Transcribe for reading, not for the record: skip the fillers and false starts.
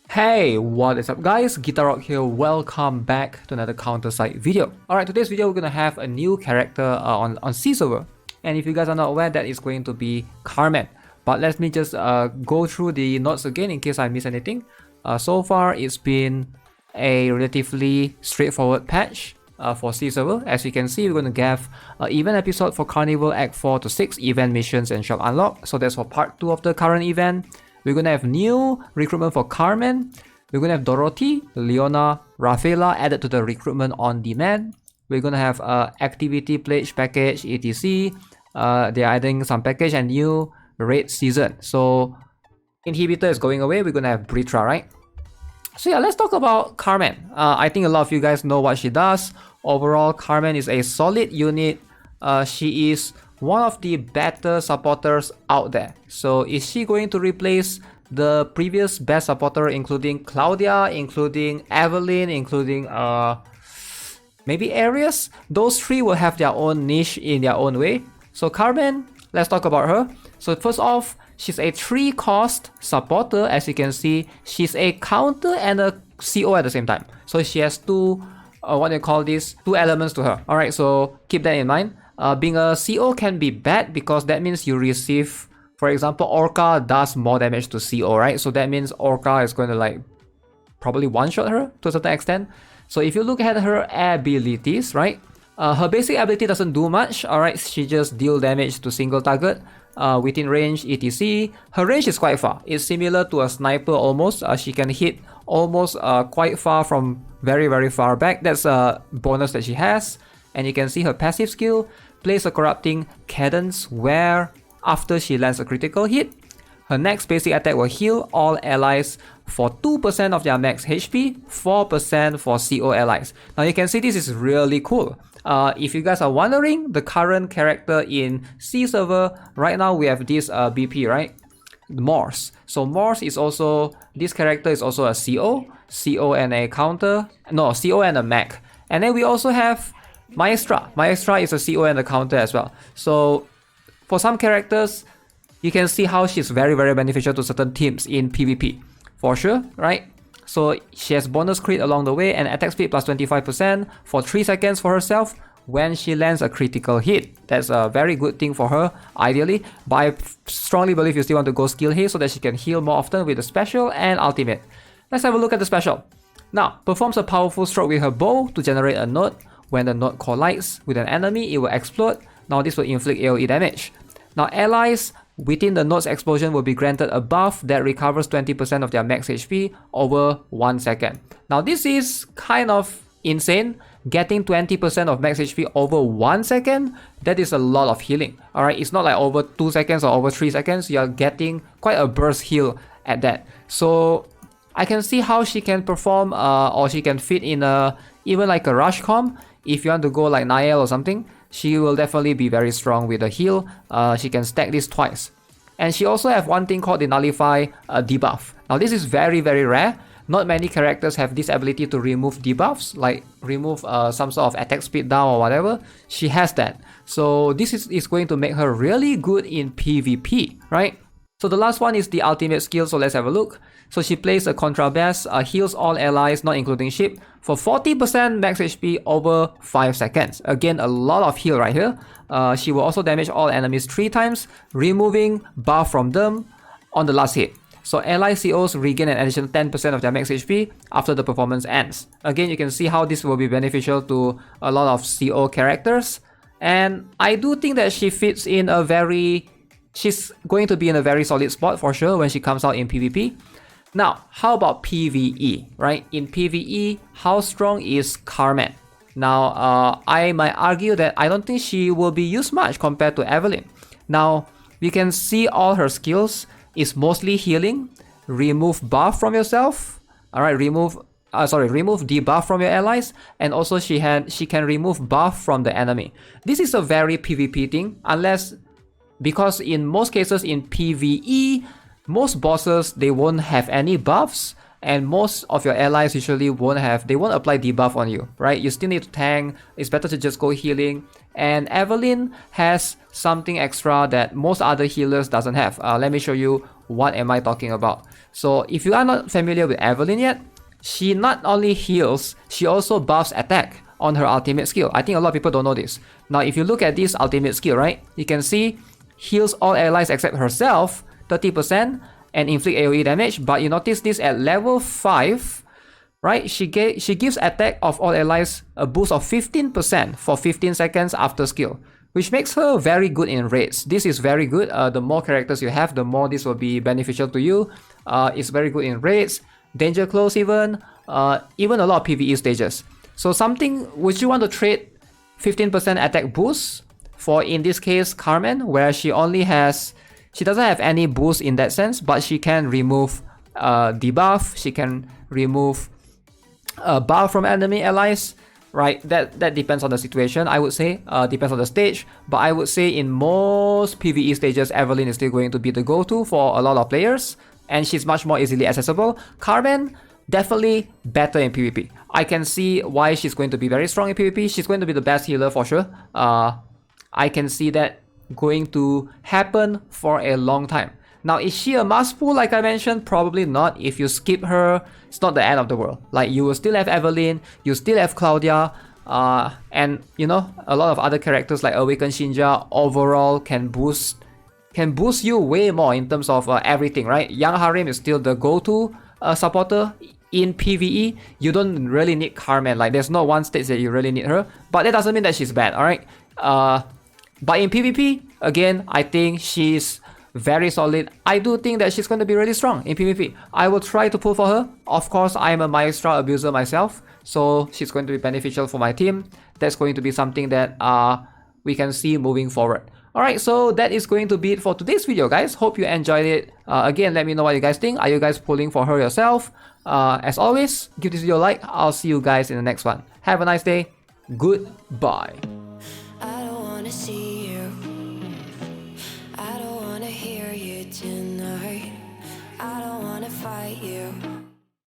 Hey, what is up guys? GuitarRock here, welcome back to another CounterSide video. Alright, today's video we're gonna have a new character on C server. And if you guys are not aware, that is going to be Carmen. But let me just go through the notes again in case I miss anything. So far, it's been a relatively straightforward patch for C server. As you can see, we're going to have an event episode for Carnival Act 4 to 6 event missions and shop unlock. So that's for part 2 of the current event. We're going to have new recruitment for Carmen. We're going to have Dorothy, Leona, Rafaela added to the recruitment on demand. We're going to have activity pledge package, etc. They're adding some package and new raid season. So Inhibitor is going away. We're going to have Britra, right? So yeah, let's talk about Carmen. I think a lot of you guys know what she does. Overall, Carmen is a solid unit. She is one of the better supporters out there. So is she going to replace the previous best supporter, including Claudia, including Evelyn, including maybe Arius? Those three will have their own niche in their own way. So Carmen, let's talk about her. So first off, she's a 3-cost supporter. As you can see, she's a counter and a CO at the same time. So she has two, what do you call this? 2 elements to her. Alright, so keep that in mind. Being a CO can be bad because that means you receive, for example, Orca does more damage to CO, right? So that means Orca is going to like probably one-shot her to a certain extent. So if you look at her abilities, right? Her basic ability doesn't do much, alright? She just deal damage to single target within range, etc. Her range is quite far. It's similar to a sniper almost. She can hit almost quite far from very far back. That's a bonus that she has. And you can see her passive skill plays a corrupting cadence where after she lands a critical hit, her next basic attack will heal all allies for 2% of their max HP, 4% for CO allies. Now you can see this is really cool. If you guys are wondering, the current character in C server, right now we have this BP, right? Morse. So Morse is also, this character is also a CO and a counter, no, CO and a mech. And then we also have Maestra. Maestra is a CO and a counter as well. So for some characters, you can see how she's very beneficial to certain teams in PvP. For sure, right? So she has bonus crit along the way and attack speed plus 25% for 3 seconds for herself when she lands a critical hit. That's a very good thing for her, ideally. But I strongly believe you still want to go skill haste so that she can heal more often with the special and ultimate. Let's have a look at the special. Now, performs a powerful stroke with her bow to generate a note. When the node collides with an enemy, it will explode. Now this will inflict AoE damage. Now allies within the node's explosion will be granted a buff that recovers 20% of their max HP over 1 second. Now this is kind of insane. Getting 20% of max HP over 1 second, that is a lot of healing. Alright, it's not like over 2 seconds or over 3 seconds. You're getting quite a burst heal at that. So I can see how she can perform or she can fit in even like a rush comp. If you want to go like Niall or something, she will definitely be very strong with the heal. She can stack this twice. And she also have one thing called the Nullify Debuff. Now this is very rare. Not many characters have this ability to remove debuffs, like remove some sort of attack speed down or whatever. She has that. So this is going to make her really good in PvP, right? So the last one is the ultimate skill, so let's have a look. So she plays a contrabass, heals all allies, not including ship, for 40% max HP over 5 seconds. Again, a lot of heal right here. She will also damage all enemies 3 times, removing buff from them on the last hit. So ally COs regain an additional 10% of their max HP after the performance ends. Again, you can see how this will be beneficial to a lot of CO characters. And I do think that she fits in a very... She's going to be in a very solid spot for sure when she comes out in PvP. Now, how about PvE, right? In PvE, how strong is Carmen? Now, I might argue that I don't think she will be used much compared to Evelyn. Now, you can see all her skills is mostly healing, remove buff from yourself, alright, remove debuff from your allies, and also she can remove buff from the enemy. This is a very PvP thing, because in most cases in PvE, most bosses, they won't have any buffs, and most of your allies usually won't apply debuff on you, right? You still need to tank. It's better to just go healing. And Evelyn has something extra that most other healers doesn't have. Let me show you what am I talking about? So if you are not familiar with Evelynn yet, she not only heals, she also buffs attack on her ultimate skill. I think a lot of people don't know this. Now if you look at this ultimate skill, right, you can see heals all allies except herself 30% and inflict AoE damage. But you notice this at level 5, right? She gives attack of all allies a boost of 15% for 15 seconds after skill, which makes her very good in raids. This is very good. The more characters you have, the more this will be beneficial to you. It's very good in raids, danger close even a lot of PvE stages. So would you want to trade 15% attack boost for, in this case, Carmen, where she doesn't have any boost in that sense, but she can remove debuff, she can remove buff from enemy allies, right? That depends on the situation, I would say. Depends on the stage, but I would say in most PvE stages, Evelynn is still going to be the go-to for a lot of players, and she's much more easily accessible. Carmen, definitely better in PvP. I can see why she's going to be very strong in PvP. She's going to be the best healer for sure. I can see that going to happen for a long time. Now, is she a must pull like I mentioned? Probably not. If you skip her, it's not the end of the world. Like, you will still have Evelynn, you still have Claudia, and you know, a lot of other characters like Awakened Shinja overall can boost you way more in terms of everything, right? Young Harim is still the go-to supporter in PvE. You don't really need Carmen. Like, there's no one stage that you really need her, but that doesn't mean that she's bad, alright? But in PvP, again, I think she's very solid. I do think that she's going to be really strong in PvP. I will try to pull for her. Of course, I'm a Maestra abuser myself, so she's going to be beneficial for my team. That's going to be something that we can see moving forward. Alright, so that is going to be it for today's video, guys. Hope you enjoyed it. Again, let me know what you guys think. Are you guys pulling for her yourself? As always, give this video a like. I'll see you guys in the next one. Have a nice day. Goodbye. I don't wanna see you. I don't wanna hear you tonight. I don't wanna fight you.